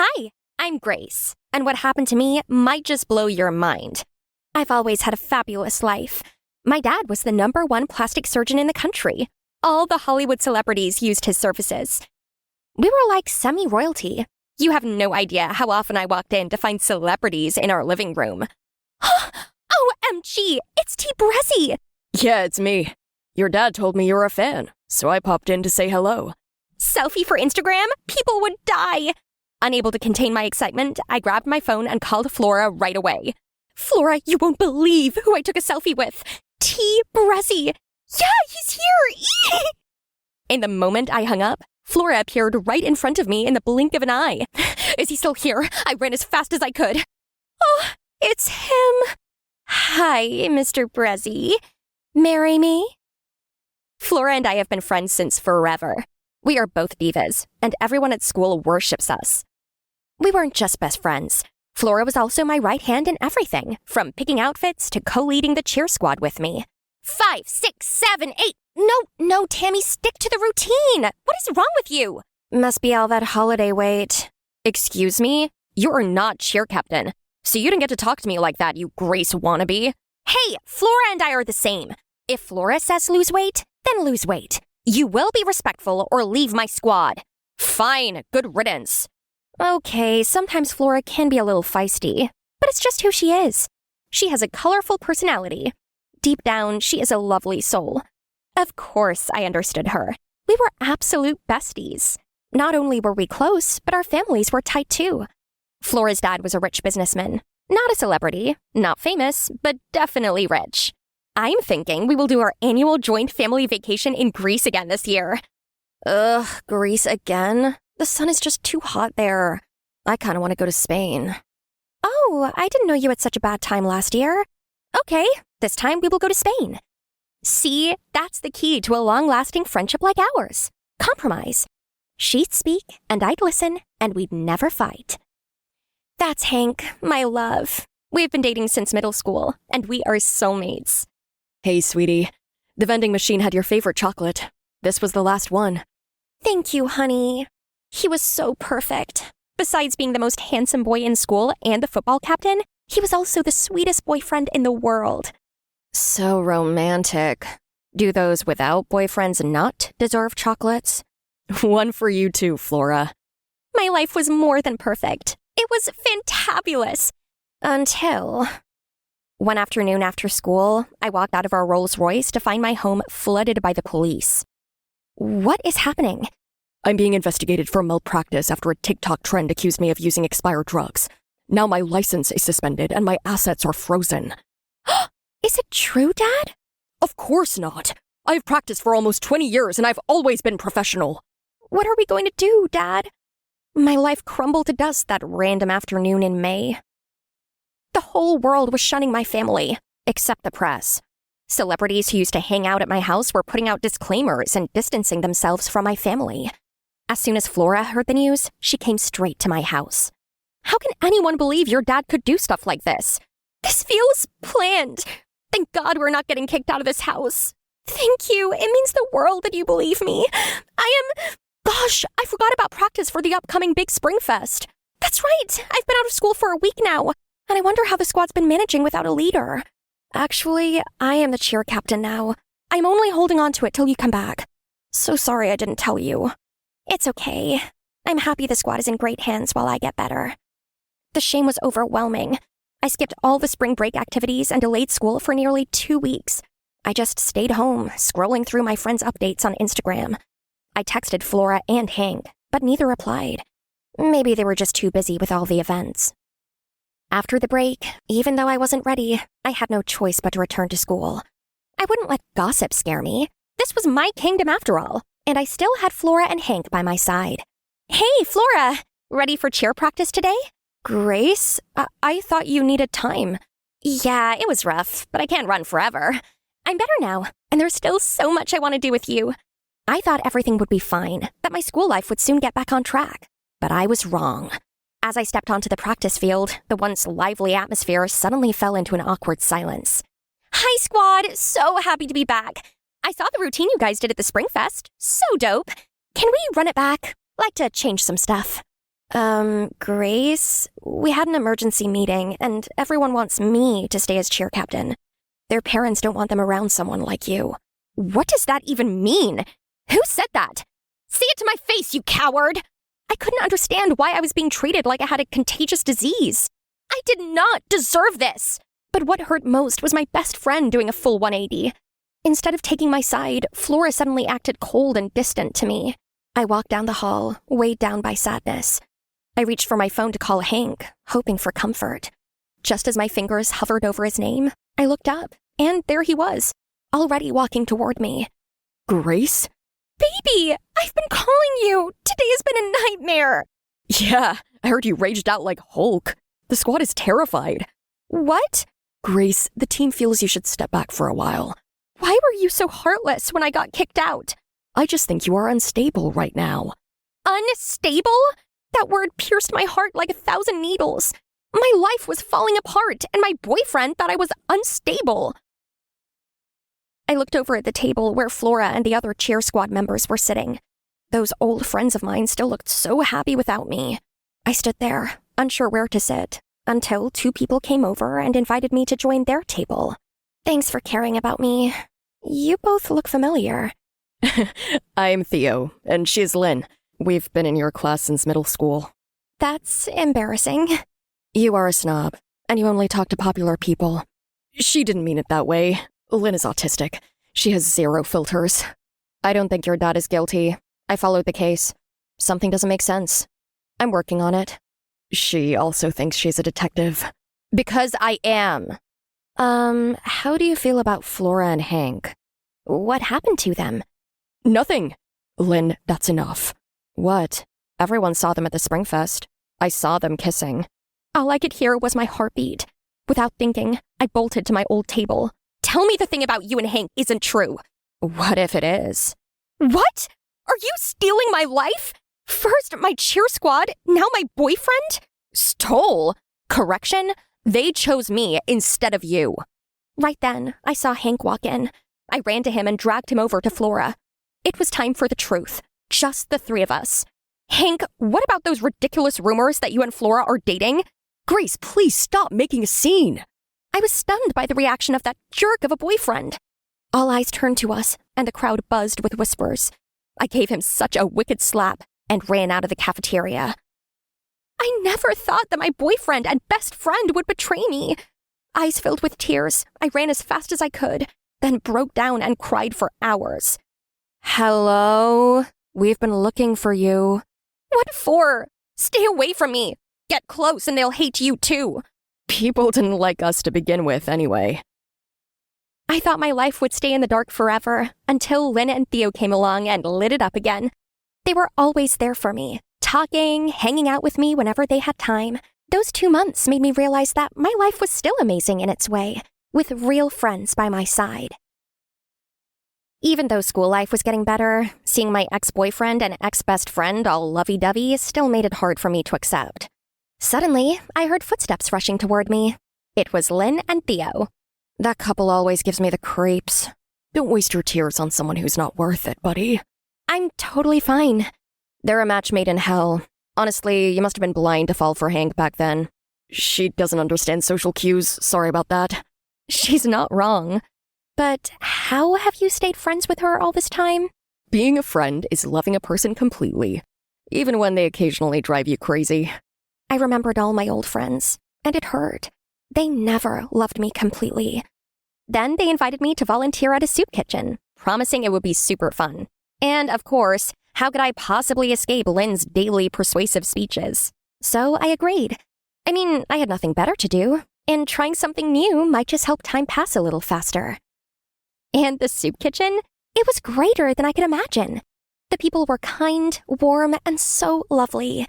Hi, I'm Grace, and what happened to me might just blow your mind. I've always had a fabulous life. My dad was the #1 plastic surgeon in the country. All the Hollywood celebrities used his services. We were like semi-royalty. You have no idea how often I walked in to find celebrities in our living room. OMG, it's T. Brezzy! Yeah, it's me. Your dad told me you're a fan, so I popped in to say hello. Selfie for Instagram? People would die! Unable to contain my excitement, I grabbed my phone and called Flora right away. Flora, you won't believe who I took a selfie with. T. Brezzy! Yeah, he's here! In the moment I hung up, Flora appeared right in front of me in the blink of an eye. Is he still here? I ran as fast as I could. Oh, it's him. Hi, Mr. Brezzy. Marry me? Flora and I have been friends since forever. We are both divas, and everyone at school worships us. We weren't just best friends. Flora was also my right hand in everything, from picking outfits to co-leading the cheer squad with me. 5, 6, 7, 8. No, Tammy, stick to the routine. What is wrong with you? Must be all that holiday weight. Excuse me? You're not cheer captain, so you didn't get to talk to me like that, you Grace wannabe. Hey, Flora and I are the same. If Flora says lose weight, then lose weight. You will be respectful or leave my squad. Fine, good riddance. Okay, sometimes Flora can be a little feisty, but it's just who she is. She has a colorful personality. Deep down, she is a lovely soul. Of course, I understood her. We were absolute besties. Not only were we close, but our families were tight too. Flora's dad was a rich businessman. Not a celebrity, not famous, but definitely rich. I'm thinking we will do our annual joint family vacation in Greece again this year. Ugh, Greece again? The sun is just too hot there. I kind of want to go to Spain. Oh, I didn't know you had such a bad time last year. Okay, this time we will go to Spain. See, that's the key to a long-lasting friendship like ours. Compromise. She'd speak, and I'd listen, and we'd never fight. That's Hank, my love. We've been dating since middle school, and we are soulmates. Hey, sweetie. The vending machine had your favorite chocolate. This was the last one. Thank you, honey. He was so perfect. Besides being the most handsome boy in school and the football captain, he was also the sweetest boyfriend in the world. So romantic. Do those without boyfriends not deserve chocolates? One for you too, Flora. My life was more than perfect. It was fantabulous. Until... One afternoon after school, I walked out of our Rolls Royce to find my home flooded by the police. What is happening? I'm being investigated for malpractice after a TikTok trend accused me of using expired drugs. Now my license is suspended and my assets are frozen. Is it true, Dad? Of course not. I've practiced for almost 20 years and I've always been professional. What are we going to do, Dad? My life crumbled to dust that random afternoon in May. The whole world was shunning my family, except the press. Celebrities who used to hang out at my house were putting out disclaimers and distancing themselves from my family. As soon as Flora heard the news, she came straight to my house. How can anyone believe your dad could do stuff like this? This feels planned. Thank God we're not getting kicked out of this house. Thank you. It means the world that you believe me. Gosh, I forgot about practice for the upcoming big Spring Fest. That's right. I've been out of school for a week now, and I wonder how the squad's been managing without a leader. Actually, I am the cheer captain now. I'm only holding on to it till you come back. So sorry I didn't tell you. It's okay. I'm happy the squad is in great hands while I get better. The shame was overwhelming. I skipped all the spring break activities and delayed school for nearly 2 weeks. I just stayed home, scrolling through my friends' updates on Instagram. I texted Flora and Hank, but neither replied. Maybe they were just too busy with all the events. After the break, even though I wasn't ready, I had no choice but to return to school. I wouldn't let gossip scare me. This was my kingdom after all, and I still had Flora and Hank by my side. Hey, Flora! Ready for cheer practice today? Grace? I thought you needed time. Yeah, it was rough, but I can't run forever. I'm better now, and there's still so much I want to do with you. I thought everything would be fine, that my school life would soon get back on track. But I was wrong. As I stepped onto the practice field, the once lively atmosphere suddenly fell into an awkward silence. Hi, squad! So happy to be back. I saw the routine you guys did at the Spring Fest. So dope. Can we run it back? Like to change some stuff. Grace, we had an emergency meeting, and everyone wants me to stay as cheer captain. Their parents don't want them around someone like you. What does that even mean? Who said that? Say it to my face, you coward! I couldn't understand why I was being treated like I had a contagious disease. I did not deserve this! But what hurt most was my best friend doing a full 180. Instead of taking my side, Flora suddenly acted cold and distant to me. I walked down the hall, weighed down by sadness. I reached for my phone to call Hank, hoping for comfort. Just as my fingers hovered over his name, I looked up, and there he was, already walking toward me. Grace? Baby, I've been calling you. Today has been a nightmare. Yeah, I heard you raged out like Hulk. The squad is terrified. What? Grace, the team feels you should step back for a while. Why were you so heartless when I got kicked out? I just think you are unstable right now. Unstable? That word pierced my heart like 1,000 needles. My life was falling apart, and my boyfriend thought I was unstable. I looked over at the table where Flora and the other cheer squad members were sitting. Those old friends of mine still looked so happy without me. I stood there, unsure where to sit, until 2 people came over and invited me to join their table. Thanks for caring about me. You both look familiar. I'm Theo, and she's Lynn. We've been in your class since middle school. That's embarrassing. You are a snob, and you only talk to popular people. She didn't mean it that way. Lynn is autistic. She has 0 filters. I don't think your dad is guilty. I followed the case. Something doesn't make sense. I'm working on it. She also thinks she's a detective. Because I am. How do you feel about Flora and Hank? What happened to them? Nothing. Lynn, that's enough. What? Everyone saw them at the Springfest. I saw them kissing. All I could hear was my heartbeat. Without thinking, I bolted to my old table. Tell me the thing about you and Hank isn't true. What if it is? What? Are you stealing my life? First my cheer squad, now my boyfriend? Stole? Correction? They chose me instead of you. Right then, I saw Hank walk in. I ran to him and dragged him over to Flora. It was time for the truth. Just the 3 of us. Hank, what about those ridiculous rumors that you and Flora are dating? Grace, please stop making a scene. I was stunned by the reaction of that jerk of a boyfriend. All eyes turned to us, and the crowd buzzed with whispers. I gave him such a wicked slap and ran out of the cafeteria. I never thought that my boyfriend and best friend would betray me. Eyes filled with tears, I ran as fast as I could, then broke down and cried for hours. Hello? We've been looking for you. What for? Stay away from me. Get close and they'll hate you too. People didn't like us to begin with anyway. I thought my life would stay in the dark forever until Lynn and Theo came along and lit it up again. They were always there for me, talking, hanging out with me whenever they had time. Those 2 months made me realize that my life was still amazing in its way, with real friends by my side. Even though school life was getting better, seeing my ex-boyfriend and ex-best friend all lovey-dovey still made it hard for me to accept. Suddenly, I heard footsteps rushing toward me. It was Lynn and Theo. That couple always gives me the creeps. Don't waste your tears on someone who's not worth it, buddy. I'm totally fine. They're a match made in hell. Honestly, you must have been blind to fall for Hank back then. She doesn't understand social cues. Sorry about that. She's not wrong. But how have you stayed friends with her all this time? Being a friend is loving a person completely, even when they occasionally drive you crazy. I remembered all my old friends, and it hurt. They never loved me completely. Then they invited me to volunteer at a soup kitchen, promising it would be super fun. And of course, how could I possibly escape Lynn's daily persuasive speeches? So I agreed. I mean, I had nothing better to do, and trying something new might just help time pass a little faster. And the soup kitchen? It was greater than I could imagine. The people were kind, warm, and so lovely.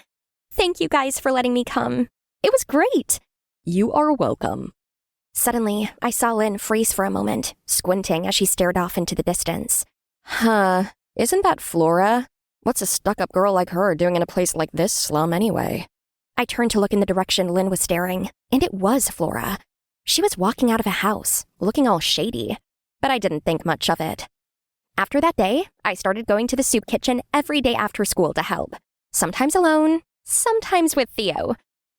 Thank you guys for letting me come. It was great. You are welcome. Suddenly, I saw Lynn freeze for a moment, squinting as she stared off into the distance. Huh, isn't that Flora? What's a stuck-up girl like her doing in a place like this slum anyway? I turned to look in the direction Lynn was staring, and it was Flora. She was walking out of a house, looking all shady, but I didn't think much of it. After that day, I started going to the soup kitchen every day after school to help. Sometimes alone, sometimes with Theo.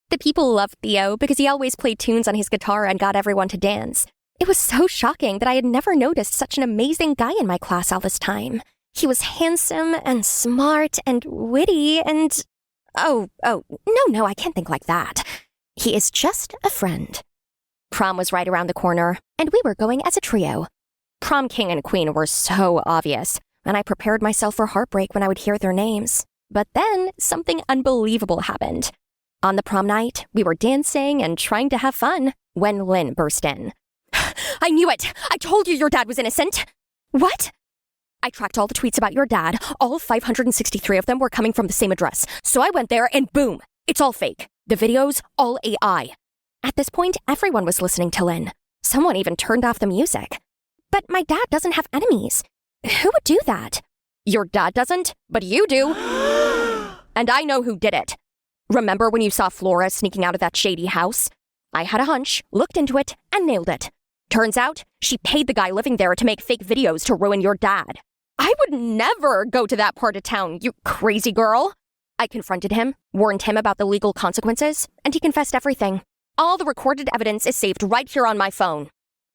The people loved Theo because he always played tunes on his guitar and got everyone to dance. It was so shocking that I had never noticed such an amazing guy in my class all this time. He was handsome and smart and witty and... No, I can't think like that. He is just a friend. Prom was right around the corner, and we were going as a trio. Prom king and queen were so obvious, and I prepared myself for heartbreak when I would hear their names. But then something unbelievable happened. On the prom night, we were dancing and trying to have fun when Lynn burst in. I knew it! I told you your dad was innocent! What? I tracked all the tweets about your dad. All 563 of them were coming from the same address. So I went there and boom! It's all fake. The videos, all AI. At this point, everyone was listening to Lynn. Someone even turned off the music. But my dad doesn't have enemies. Who would do that? Your dad doesn't, but you do. And I know who did it. Remember when you saw Flora sneaking out of that shady house? I had a hunch, looked into it, and nailed it. Turns out, she paid the guy living there to make fake videos to ruin your dad. I would never go to that part of town, you crazy girl. I confronted him, warned him about the legal consequences, and he confessed everything. All the recorded evidence is saved right here on my phone.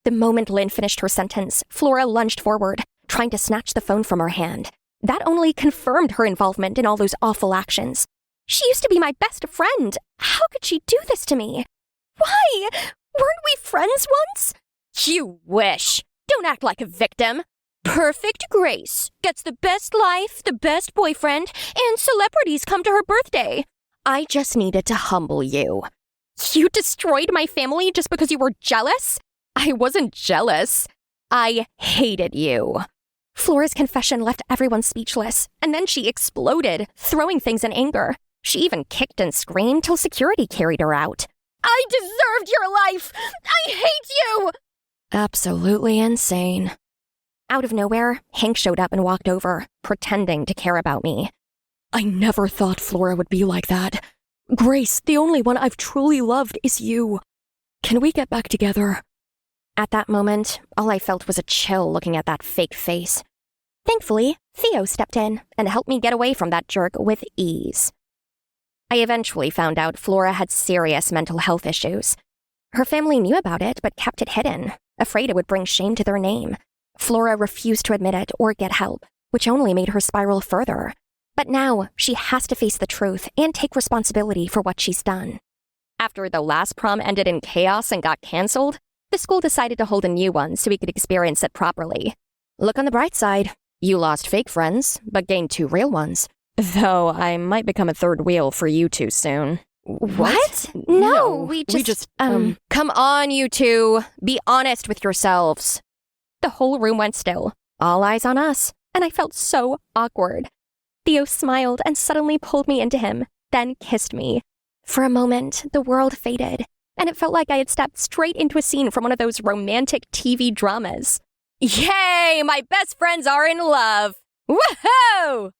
The moment Lynn finished her sentence, Flora lunged forward, trying to snatch the phone from her hand. That only confirmed her involvement in all those awful actions. She used to be my best friend. How could she do this to me? Why? Weren't we friends once? You wish. Don't act like a victim. Perfect Grace gets the best life, the best boyfriend, and celebrities come to her birthday. I just needed to humble you. You destroyed my family just because you were jealous? I wasn't jealous. I hated you. Flora's confession left everyone speechless, and then she exploded, throwing things in anger. She even kicked and screamed till security carried her out. I deserved your life! I hate you! Absolutely insane. Out of nowhere, Hank showed up and walked over, pretending to care about me. I never thought Flora would be like that. Grace, the only one I've truly loved is you. Can we get back together? At that moment, all I felt was a chill looking at that fake face. Thankfully, Theo stepped in and helped me get away from that jerk with ease. I eventually found out Flora had serious mental health issues. Her family knew about it but kept it hidden, afraid it would bring shame to their name. Flora refused to admit it or get help, which only made her spiral further. But now, she has to face the truth and take responsibility for what she's done. After the last prom ended in chaos and got cancelled, the school decided to hold a new one so we could experience it properly. Look on the bright side. You lost fake friends, but gained 2 real ones. Though I might become a third wheel for you two soon. What? No, we just... Come on, you two. Be honest with yourselves. The whole room went still, all eyes on us, and I felt so awkward. Theo smiled and suddenly pulled me into him, then kissed me. For a moment, the world faded, and it felt like I had stepped straight into a scene from one of those romantic TV dramas. Yay! My best friends are in love! Woohoo!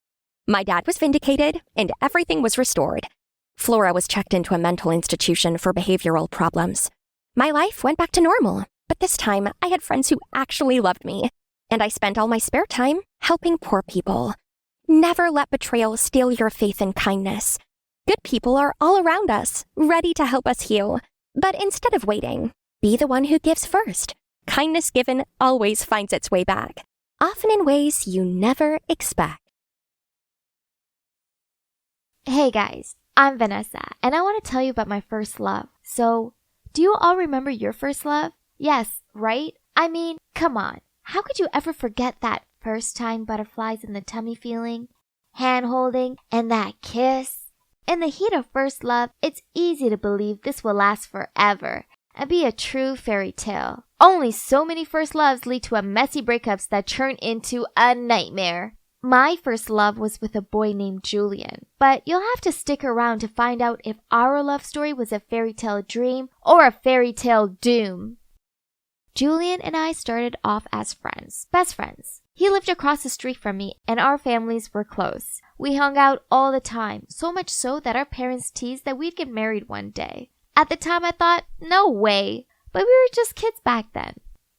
My dad was vindicated, and everything was restored. Flora was checked into a mental institution for behavioral problems. My life went back to normal, but this time I had friends who actually loved me, and I spent all my spare time helping poor people. Never let betrayal steal your faith and kindness. Good people are all around us, ready to help us heal. But instead of waiting, be the one who gives first. Kindness given always finds its way back, often in ways you never expect. Hey guys, I'm Vanessa, and I want to tell you about my first love. So, do you all remember your first love? Yes, right? I mean, come on. How could you ever forget that first time butterflies in the tummy feeling, hand holding, and that kiss? In the heat of first love, it's easy to believe this will last forever and be a true fairy tale. Only so many first loves lead to a messy breakups that turn into a nightmare. My first love was with a boy named Julian, but you'll have to stick around to find out if our love story was a fairy tale dream or a fairy tale doom. Julian and I started off as friends, best friends. He lived across the street from me and our families were close. We hung out all the time, so much so that our parents teased that we'd get married one day. At the time I thought, no way, but we were just kids back then.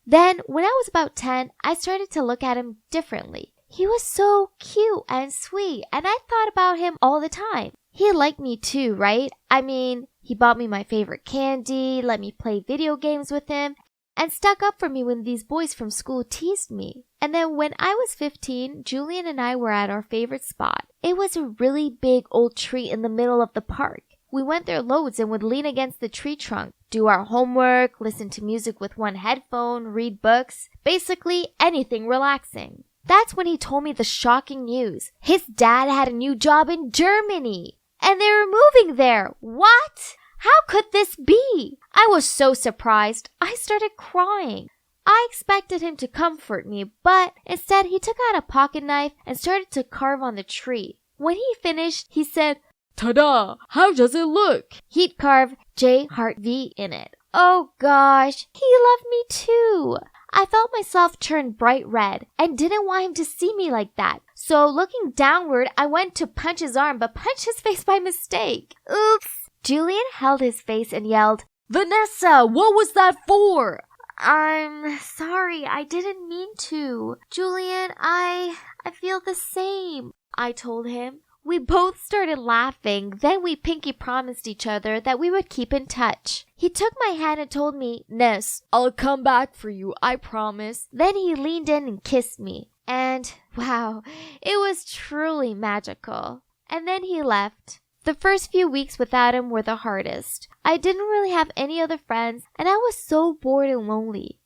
Then, when I was about 10, I started to look at him differently. He was so cute and sweet, and I thought about him all the time. He liked me too, right? I mean, he bought me my favorite candy, let me play video games with him, and stuck up for me when these boys from school teased me. And then when I was 15, Julian and I were at our favorite spot. It was a really big old tree in the middle of the park. We went there loads and would lean against the tree trunk, do our homework, listen to music with one headphone, read books, basically anything relaxing. That's when he told me the shocking news. His dad had a new job in Germany, and they were moving there. What? How could this be? I was so surprised, I started crying. I expected him to comfort me, but instead he took out a pocket knife and started to carve on the tree. When he finished, he said, "Ta-da! How does it look?" He'd carved J Heart V in it. Oh gosh, he loved me too. I felt myself turn bright red and didn't want him to see me like that. So looking downward, I went to punch his arm but punched his face by mistake. Oops. Julian held his face and yelled, "Vanessa, what was that for?" I'm sorry, I didn't mean to. Julian, I feel the same, I told him. We both started laughing, then we pinky promised each other that we would keep in touch. He took my hand and told me, "Ness, I'll come back for you, I promise." Then he leaned in and kissed me. And wow, it was truly magical. And then he left. The first few weeks without him were the hardest. I didn't really have any other friends, and I was so bored and lonely.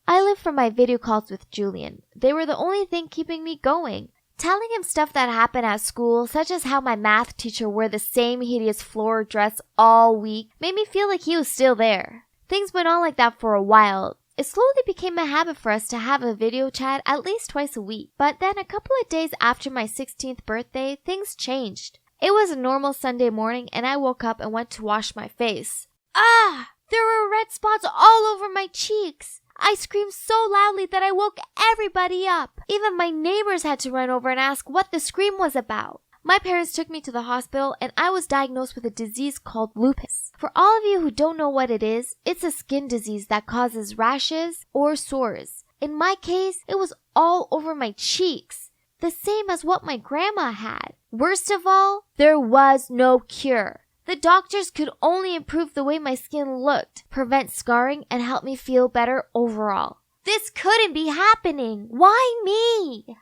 I lived for my video calls with Julian. They were the only thing keeping me going. Telling him stuff that happened at school, such as how my math teacher wore the same hideous Flora dress all week, made me feel like he was still there. Things went on like that for a while. It slowly became a habit for us to have a video chat at least twice a week. But then a couple of days after my 16th birthday, things changed. It was a normal Sunday morning and I woke up and went to wash my face. Ah! There were red spots all over my cheeks. I screamed so loudly that I woke everybody up. Even my neighbors had to run over and ask what the scream was about. My parents took me to the hospital and I was diagnosed with a disease called lupus. For all of you who don't know what it is, it's a skin disease that causes rashes or sores. In my case, it was all over my cheeks, the same as what my grandma had. Worst of all, there was no cure. The doctors could only improve the way my skin looked, prevent scarring, and help me feel better overall. This couldn't be happening. Why me?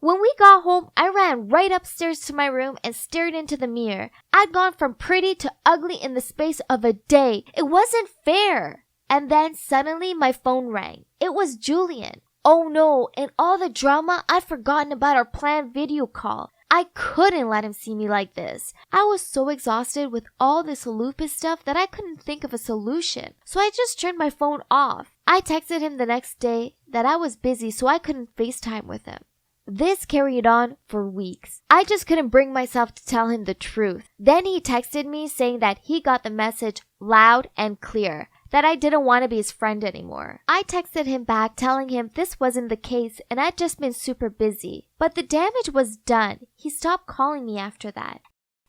When we got home, I ran right upstairs to my room and stared into the mirror. I'd gone from pretty to ugly in the space of a day. It wasn't fair. And then suddenly my phone rang. It was Julian. Oh no, in all the drama, I'd forgotten about our planned video call. I couldn't let him see me like this. I was so exhausted with all this lupus stuff that I couldn't think of a solution. So I just turned my phone off. I texted him the next day that I was busy so I couldn't FaceTime with him. This carried on for weeks. I just couldn't bring myself to tell him the truth. Then he texted me saying that he got the message loud and clear, that I didn't want to be his friend anymore. I texted him back telling him this wasn't the case and I'd just been super busy. But the damage was done. He stopped calling me after that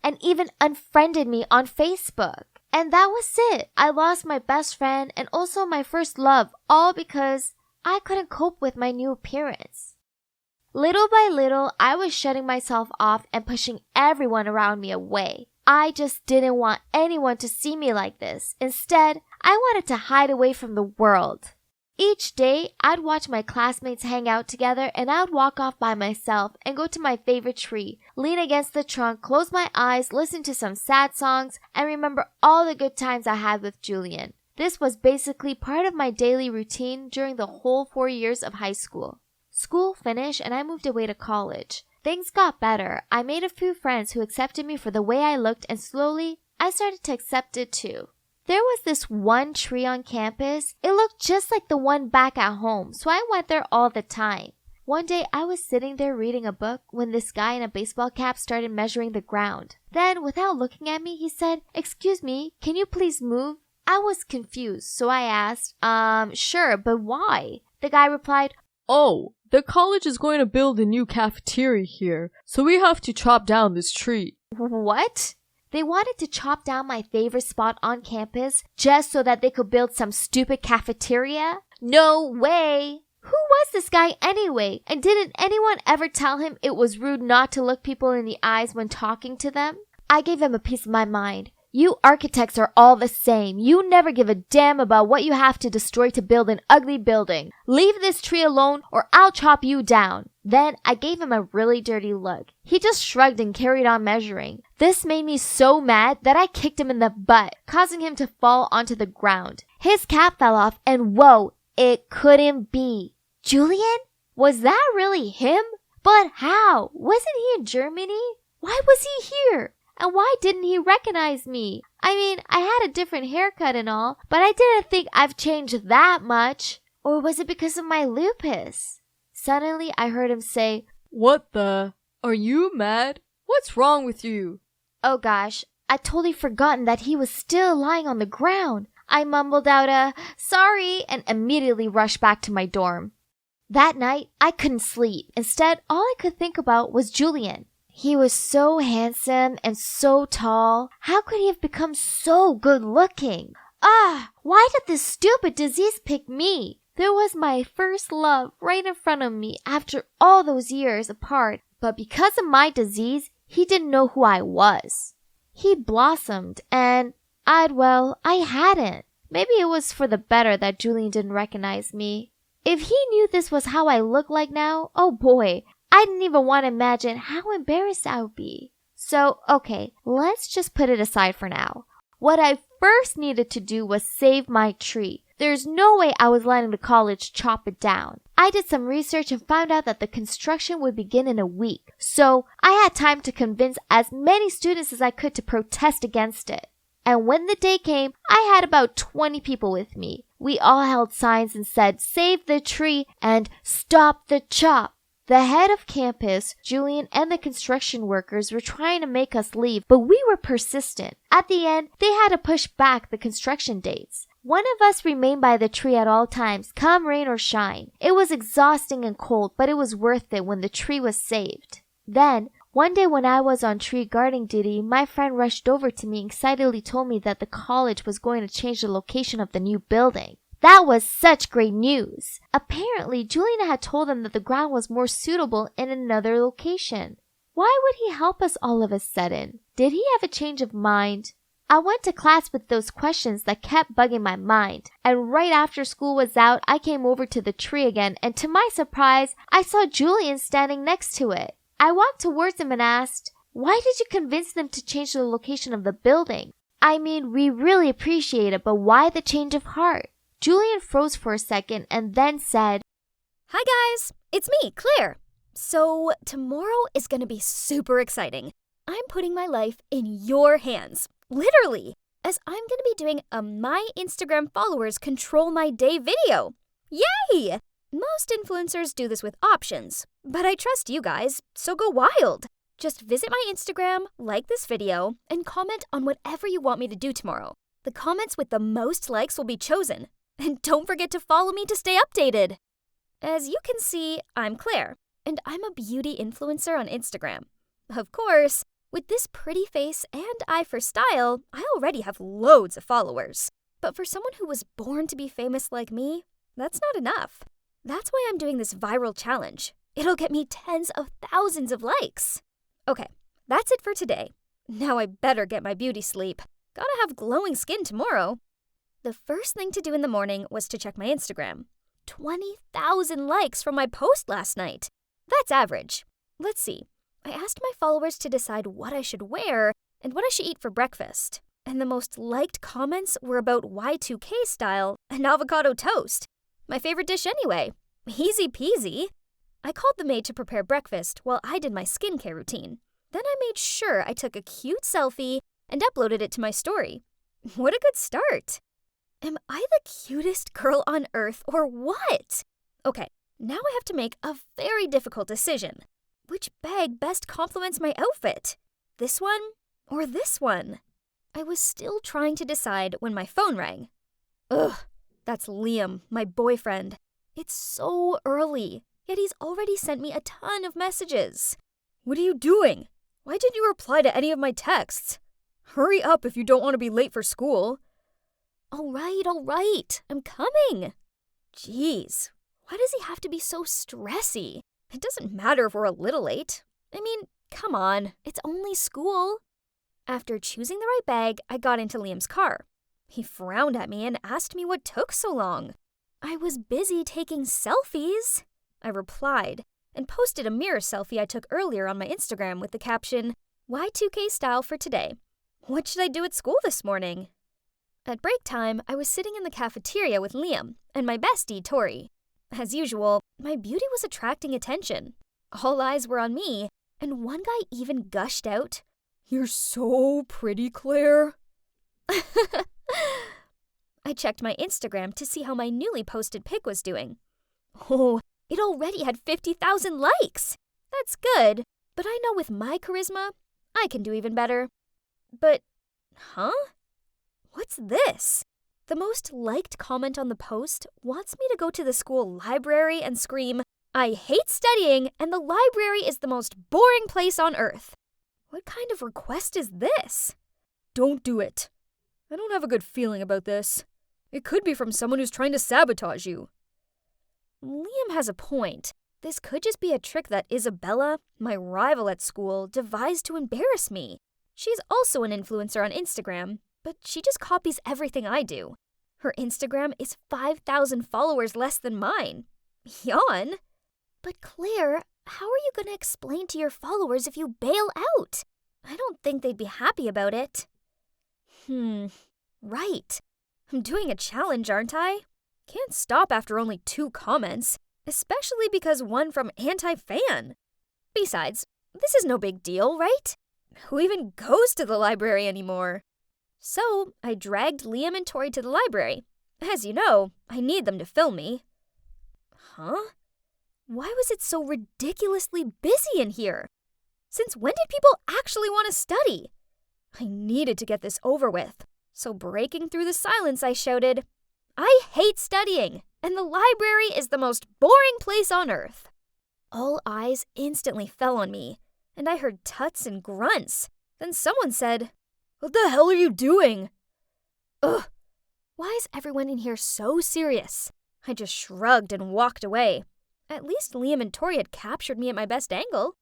and even unfriended me on Facebook. And that was it. I lost my best friend and also my first love, all because I couldn't cope with my new appearance. Little by little, I was shutting myself off and pushing everyone around me away. I just didn't want anyone to see me like this. Instead, I wanted to hide away from the world. Each day, I'd watch my classmates hang out together and I'd walk off by myself and go to my favorite tree, lean against the trunk, close my eyes, listen to some sad songs, and remember all the good times I had with Julian. This was basically part of my daily routine during the whole 4 years of high school. School finished and I moved away to college. Things got better. I made a few friends who accepted me for the way I looked and slowly, I started to accept it too. There was this one tree on campus. It looked just like the one back at home, so I went there all the time. One day I was sitting there reading a book when this guy in a baseball cap started measuring the ground. Then, without looking at me, he said, "Excuse me, can you please move?" I was confused, so I asked, sure, but why? The guy replied, "Oh, the college is going to build a new cafeteria here, so we have to chop down this tree." What? They wanted to chop down my favorite spot on campus just so that they could build some stupid cafeteria? No way! Who was this guy anyway? And didn't anyone ever tell him it was rude not to look people in the eyes when talking to them? I gave him a piece of my mind. You architects are all the same. You never give a damn about what you have to destroy to build an ugly building. Leave this tree alone or I'll chop you down. Then I gave him a really dirty look. He just shrugged and carried on measuring. This made me so mad that I kicked him in the butt, causing him to fall onto the ground. His cap fell off and whoa, it couldn't be. Julian? Was that really him? But how? Wasn't he in Germany? Why was he here? And why didn't he recognize me? I mean, I had a different haircut and all, but I didn't think I've changed that much. Or was it because of my lupus? Suddenly, I heard him say, What the? Are you mad? What's wrong with you? Oh gosh, I'd totally forgotten that he was still lying on the ground. I mumbled out a sorry and immediately rushed back to my dorm. That night, I couldn't sleep. Instead, all I could think about was Julian. He was so handsome and so tall. How could he have become so good looking? Why did this stupid disease pick me? There was my first love right in front of me after all those years apart. But because of my disease, he didn't know who I was. He blossomed and I hadn't. Maybe it was for the better that Julian didn't recognize me. If he knew this was how I look like now, oh boy, I didn't even want to imagine how embarrassed I would be. So, okay, let's just put it aside for now. What I first needed to do was save my tree. There's no way I was letting the college chop it down. I did some research and found out that the construction would begin in a week. So, I had time to convince as many students as I could to protest against it. And when the day came, I had about 20 people with me. We all held signs and said, "Save the tree" and "Stop the chop." The head of campus, Julian, and the construction workers were trying to make us leave, but we were persistent. At the end, they had to push back the construction dates. One of us remained by the tree at all times, come rain or shine. It was exhausting and cold, but it was worth it when the tree was saved. Then, one day when I was on tree guarding duty, my friend rushed over to me and excitedly told me that the college was going to change the location of the new building. That was such great news. Apparently, Julian had told them that the ground was more suitable in another location. Why would he help us all of a sudden? Did he have a change of mind? I went to class with those questions that kept bugging my mind. And right after school was out, I came over to the tree again, and to my surprise, I saw Julian standing next to it. I walked towards him and asked, "Why did you convince them to change the location of the building? I mean, we really appreciate it, but why the change of heart?" Julian froze for a second and then said, Hi guys, it's me, Claire. So tomorrow is gonna be super exciting. I'm putting my life in your hands, literally, as I'm gonna be doing a My Instagram Followers Control My Day video. Yay! Most influencers do this with options, but I trust you guys, so go wild. Just visit my Instagram, like this video, and comment on whatever you want me to do tomorrow. The comments with the most likes will be chosen. And don't forget to follow me to stay updated. As you can see, I'm Claire, and I'm a beauty influencer on Instagram. Of course, with this pretty face and eye for style, I already have loads of followers. But for someone who was born to be famous like me, that's not enough. That's why I'm doing this viral challenge. It'll get me tens of thousands of likes. Okay, that's it for today. Now I better get my beauty sleep. Gotta have glowing skin tomorrow. The first thing to do in the morning was to check my Instagram. 20,000 likes from my post last night. That's average. Let's see. I asked my followers to decide what I should wear and what I should eat for breakfast. And the most liked comments were about Y2K style and avocado toast. My favorite dish anyway. Easy peasy. I called the maid to prepare breakfast while I did my skincare routine. Then I made sure I took a cute selfie and uploaded it to my story. What a good start. Am I the cutest girl on earth or what? Okay, now I have to make a very difficult decision. Which bag best complements my outfit? This one or this one? I was still trying to decide when my phone rang. Ugh, that's Liam, my boyfriend. It's so early, yet he's already sent me a ton of messages. What are you doing? Why didn't you reply to any of my texts? Hurry up if you don't want to be late for school. All right, I'm coming. Jeez, why does he have to be so stressy? It doesn't matter if we're a little late. I mean, come on, it's only school. After choosing the right bag, I got into Liam's car. He frowned at me and asked me what took so long. I was busy taking selfies, I replied, and posted a mirror selfie I took earlier on my Instagram with the caption, Y2K style for today. What should I do at school this morning? At break time, I was sitting in the cafeteria with Liam and my bestie, Tori. As usual, my beauty was attracting attention. All eyes were on me, and one guy even gushed out, "You're so pretty, Claire." I checked my Instagram to see how my newly posted pic was doing. Oh, it already had 50,000 likes. That's good, but I know with my charisma, I can do even better. But, What's this? The most liked comment on the post wants me to go to the school library and scream, "I hate studying, and the library is the most boring place on earth." What kind of request is this? Don't do it. I don't have a good feeling about this. It could be from someone who's trying to sabotage you. Liam has a point. This could just be a trick that Isabella, my rival at school, devised to embarrass me. She's also an influencer on Instagram, but she just copies everything I do. Her Instagram is 5,000 followers less than mine. Yawn. But Claire, how are you going to explain to your followers if you bail out? I don't think they'd be happy about it. Right. I'm doing a challenge, aren't I? Can't stop after only 2 comments, especially because one from anti-fan. Besides, this is no big deal, right? Who even goes to the library anymore? So, I dragged Liam and Tori to the library. As you know, I need them to film me. Huh? Why was it so ridiculously busy in here? Since when did people actually want to study? I needed to get this over with. So breaking through the silence, I shouted, "I hate studying, and the library is the most boring place on earth." All eyes instantly fell on me, and I heard tuts and grunts. Then someone said, "What the hell are you doing?" Ugh, why is everyone in here so serious? I just shrugged and walked away. At least Liam and Tori had captured me at my best angle.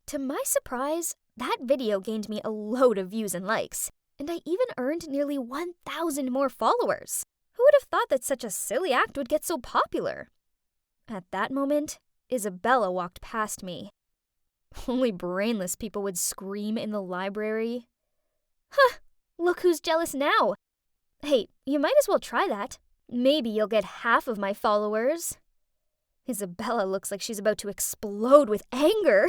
To my surprise, that video gained me a load of views and likes, and I even earned nearly 1,000 more followers. Who would have thought that such a silly act would get so popular? At that moment, Isabella walked past me. Only brainless people would scream in the library. Huh, look who's jealous now. Hey, you might as well try that. Maybe you'll get half of my followers. Isabella looks like she's about to explode with anger.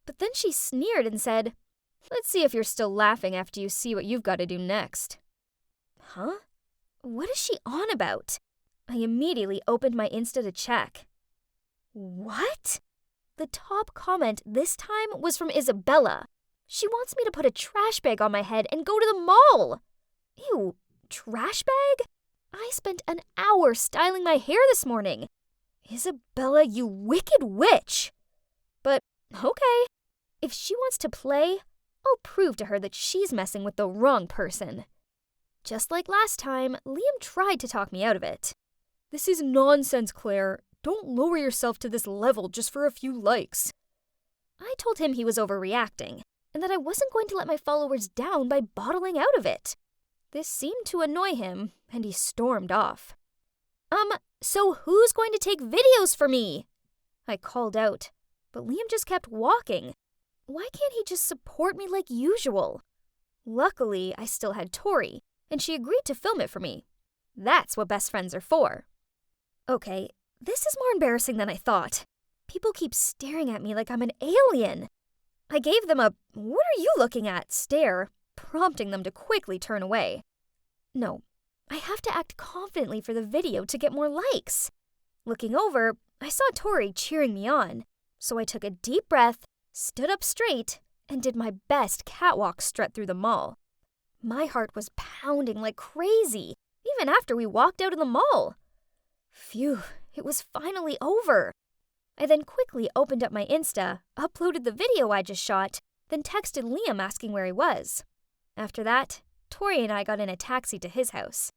But then she sneered and said, "Let's see if you're still laughing after you see what you've got to do next." Huh? What is she on about? I immediately opened my Insta to check. What? The top comment this time was from Isabella. She wants me to put a trash bag on my head and go to the mall. Ew, trash bag? I spent an hour styling my hair this morning. Isabella, you wicked witch. But, okay. If she wants to play, I'll prove to her that she's messing with the wrong person. Just like last time, Liam tried to talk me out of it. This is nonsense, Claire. Don't lower yourself to this level just for a few likes. I told him he was overreacting, and that I wasn't going to let my followers down by bottling out of it. This seemed to annoy him, and he stormed off. So who's going to take videos for me? I called out, but Liam just kept walking. Why can't he just support me like usual? Luckily, I still had Tori, and she agreed to film it for me. That's what best friends are for. Okay, this is more embarrassing than I thought. People keep staring at me like I'm an alien. I gave them a "what are you looking at" stare, prompting them to quickly turn away. No, I have to act confidently for the video to get more likes. Looking over, I saw Tori cheering me on, so I took a deep breath, stood up straight, and did my best catwalk strut through the mall. My heart was pounding like crazy, even after we walked out of the mall. Phew, it was finally over. I then quickly opened up my Insta, uploaded the video I just shot, then texted Liam asking where he was. After that, Tori and I got in a taxi to his house.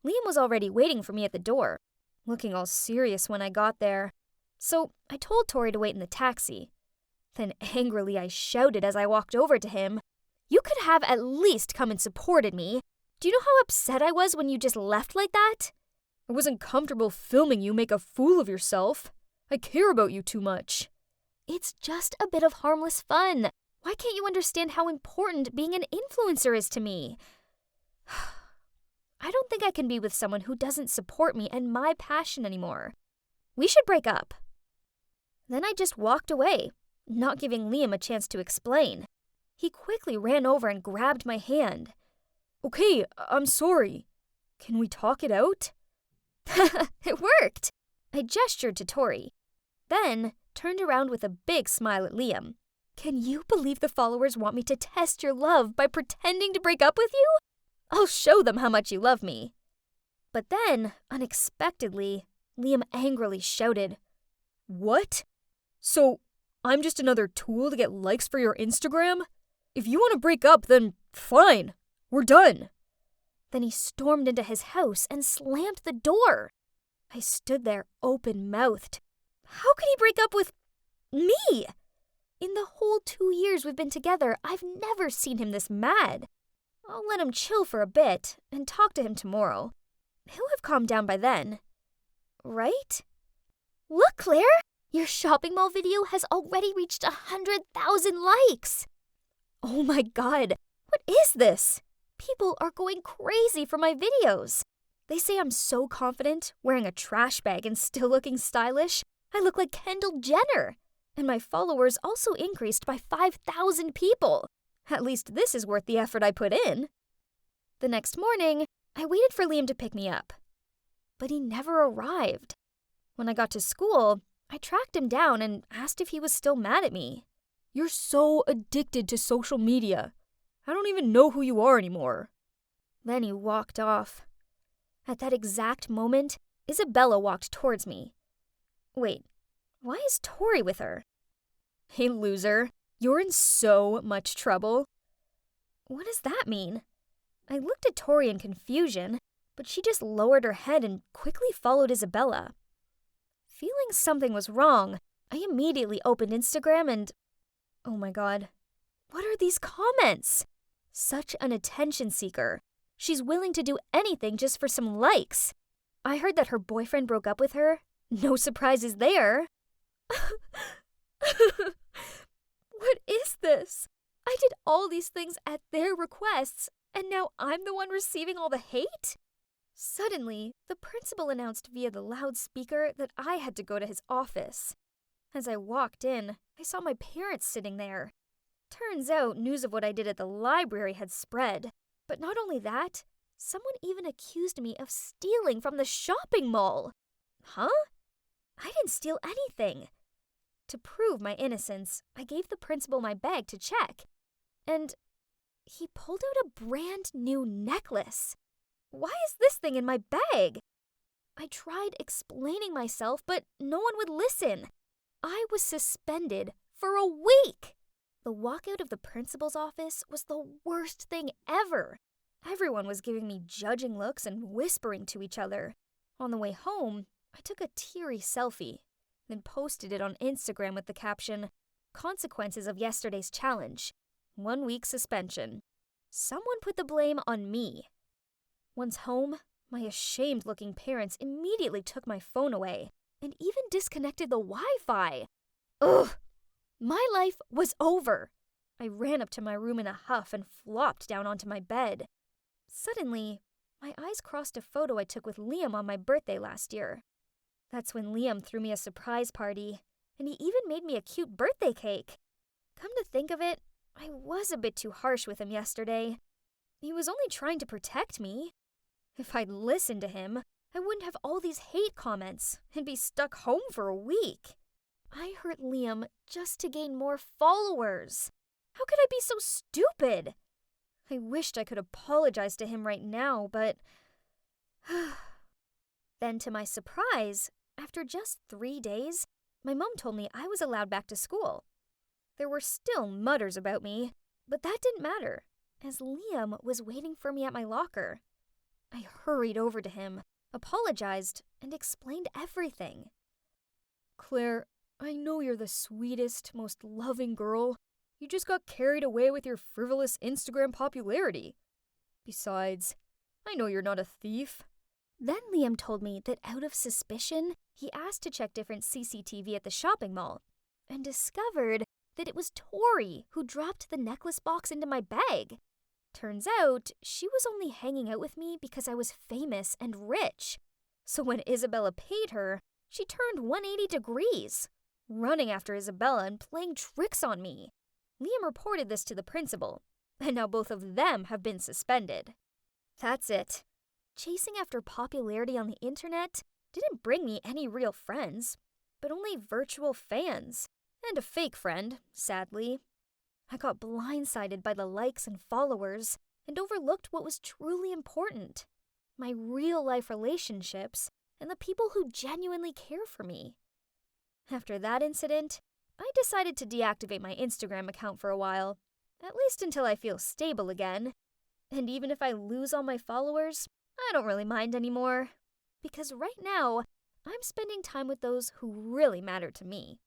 Liam was already waiting for me at the door, looking all serious when I got there. So I told Tori to wait in the taxi. Then angrily I shouted as I walked over to him, You could have at least come and supported me. Do you know how upset I was when you just left like that? I wasn't comfortable filming you make a fool of yourself. I care about you too much. It's just a bit of harmless fun. Why can't you understand how important being an influencer is to me? I don't think I can be with someone who doesn't support me and my passion anymore. We should break up. Then I just walked away, not giving Liam a chance to explain. He quickly ran over and grabbed my hand. Okay, I'm sorry. Can we talk it out? It worked! I gestured to Tori, then turned around with a big smile at Liam. Can you believe the followers want me to test your love by pretending to break up with you? I'll show them how much you love me. But then, unexpectedly, Liam angrily shouted, What? So, I'm just another tool to get likes for your Instagram? If you want to break up, then fine. We're done. Then he stormed into his house and slammed the door. I stood there open-mouthed. How could he break up with me? In the whole 2 years we've been together, I've never seen him this mad. I'll let him chill for a bit and talk to him tomorrow. He'll have calmed down by then. Right? Look, Claire! Your shopping mall video has already reached 100,000 likes! Oh my god, what is this? People are going crazy for my videos. They say I'm so confident, wearing a trash bag and still looking stylish. I look like Kendall Jenner. And my followers also increased by 5,000 people. At least this is worth the effort I put in. The next morning, I waited for Liam to pick me up. But he never arrived. When I got to school, I tracked him down and asked if he was still mad at me. You're so addicted to social media. I don't even know who you are anymore. Then he walked off. At that exact moment, Isabella walked towards me. Wait, why is Tori with her? Hey, loser, you're in so much trouble. What does that mean? I looked at Tori in confusion, but she just lowered her head and quickly followed Isabella. Feeling something was wrong, I immediately opened Instagram and... Oh my god. What are these comments? Such an attention seeker. She's willing to do anything just for some likes. I heard that her boyfriend broke up with her. No surprises there. What is this? I did all these things at their requests, and now I'm the one receiving all the hate? Suddenly, the principal announced via the loudspeaker that I had to go to his office. As I walked in, I saw my parents sitting there. Turns out news of what I did at the library had spread. But not only that, someone even accused me of stealing from the shopping mall. Huh? I didn't steal anything. To prove my innocence, I gave the principal my bag to check. And he pulled out a brand new necklace. Why is this thing in my bag? I tried explaining myself, but no one would listen. I was suspended for a week. The walkout of the principal's office was the worst thing ever. Everyone was giving me judging looks and whispering to each other. On the way home, I took a teary selfie, then posted it on Instagram with the caption, "Consequences of yesterday's challenge. 1 week suspension." Someone put the blame on me. Once home, my ashamed-looking parents immediately took my phone away and even disconnected the Wi-Fi. Ugh! My life was over. I ran up to my room in a huff and flopped down onto my bed. Suddenly, my eyes crossed a photo I took with Liam on my birthday last year. That's when Liam threw me a surprise party, and he even made me a cute birthday cake. Come to think of it, I was a bit too harsh with him yesterday. He was only trying to protect me. If I'd listened to him, I wouldn't have all these hate comments and be stuck home for a week. I hurt Liam just to gain more followers. How could I be so stupid? I wished I could apologize to him right now, but... Then to my surprise, after just 3 days, my mom told me I was allowed back to school. There were still mutters about me, but that didn't matter, as Liam was waiting for me at my locker. I hurried over to him, apologized, and explained everything. Claire, I know you're the sweetest, most loving girl, You just got carried away with your frivolous Instagram popularity. Besides, I know you're not a thief. Then Liam told me that out of suspicion, he asked to check different CCTV at the shopping mall and discovered that it was Tori who dropped the necklace box into my bag. Turns out, she was only hanging out with me because I was famous and rich. So when Isabella paid her, she turned 180 degrees, running after Isabella and playing tricks on me. Liam reported this to the principal, and now both of them have been suspended. That's it. Chasing after popularity on the internet didn't bring me any real friends, but only virtual fans, and a fake friend, sadly. I got blindsided by the likes and followers and overlooked what was truly important, my real-life relationships and the people who genuinely care for me. After that incident, I decided to deactivate my Instagram account for a while, at least until I feel stable again. And even if I lose all my followers, I don't really mind anymore. Because right now, I'm spending time with those who really matter to me.